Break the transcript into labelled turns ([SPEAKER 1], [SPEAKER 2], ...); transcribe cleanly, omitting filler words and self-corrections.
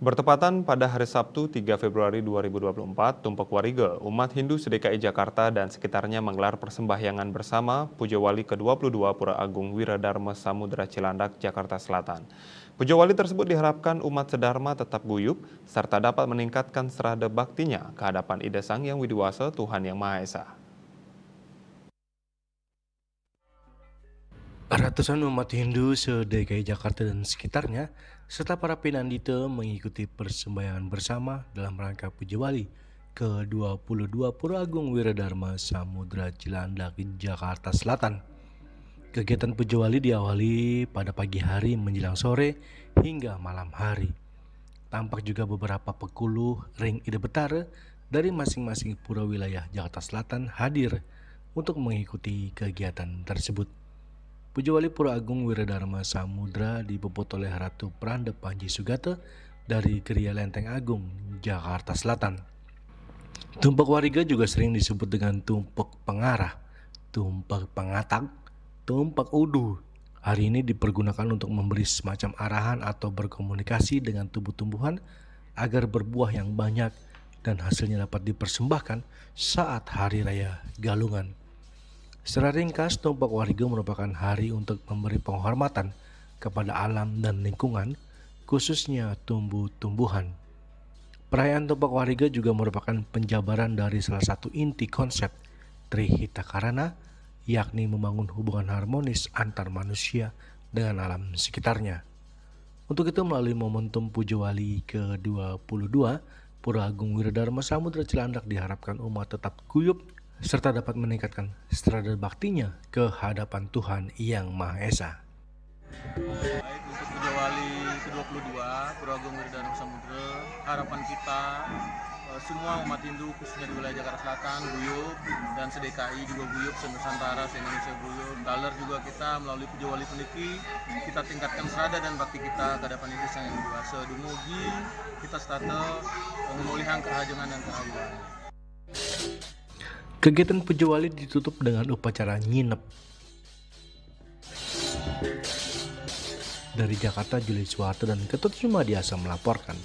[SPEAKER 1] Bertepatan pada hari Sabtu 3 Februari 2024, Tumpak Wariga, umat Hindu seDKI Jakarta dan sekitarnya menggelar persembahyangan bersama Puja Wali ke-22 Pura Agung Wiradharma Samudra Cilandak, Jakarta Selatan. Puja Wali tersebut diharapkan umat sedharma tetap guyup, serta dapat meningkatkan serada baktinya ke hadapan Ida Sang Yang Widiwasa Tuhan Yang Maha Esa.
[SPEAKER 2] Ratusan umat Hindu se-DKI Jakarta dan sekitarnya, serta para pinandita mengikuti persembahyangan bersama dalam rangka Puja Wali ke-22 Pura Agung Wiradharma Samudra Cilandak, Jakarta Selatan. Kegiatan Puja Wali diawali pada pagi hari menjelang sore hingga malam hari. Tampak juga beberapa pekuluh ring Ida Betara dari masing-masing pura wilayah Jakarta Selatan hadir untuk mengikuti kegiatan tersebut. Puja Wali Pura Agung Wiradharma Samudra dibobot oleh Ratu Pranda Panji Sugata dari Geria Lenteng Agung, Jakarta Selatan. Tumpak Wariga juga sering disebut dengan tumpak pengarah, tumpak pengatak, tumpak udu. Hari ini dipergunakan untuk memberi semacam arahan atau berkomunikasi dengan tumbuh-tumbuhan agar berbuah yang banyak dan hasilnya dapat dipersembahkan saat Hari Raya Galungan. Secara ringkas, Tumpak Wariga merupakan hari untuk memberi penghormatan kepada alam dan lingkungan, khususnya tumbuh-tumbuhan. Perayaan Tumpak Wariga juga merupakan penjabaran dari salah satu inti konsep Trihita Karana, yakni membangun hubungan harmonis antar manusia dengan alam sekitarnya. Untuk itu, melalui momentum Puja Wali ke-22, Pura Agung Wiradharma Samudra Cilandak diharapkan umat tetap guyup serta dapat meningkatkan strada baktinya ke hadapan Tuhan Yang Maha Esa.
[SPEAKER 3] Baik, untuk Puja Wali ke-22 Pura Agung Wiradharma Samudra, harapan kita semua umat Hindu khususnya di wilayah Jakarta Selatan guyup, dan seDKI juga guyup, se-Nusantara, se-Indonesia guyup. Dalam juga kita melalui Puja Wali puniki kita tingkatkan serada dan bakti kita ke hadapan Ida Sang Yang Widiwasa. Dumugi kita stata memulihan kerajangan dan kehayuan.
[SPEAKER 2] Kegiatan Puja Wali ditutup dengan upacara nginep. Dari Jakarta, Juli Suharto dan Ketut Sumadiasa melaporkan.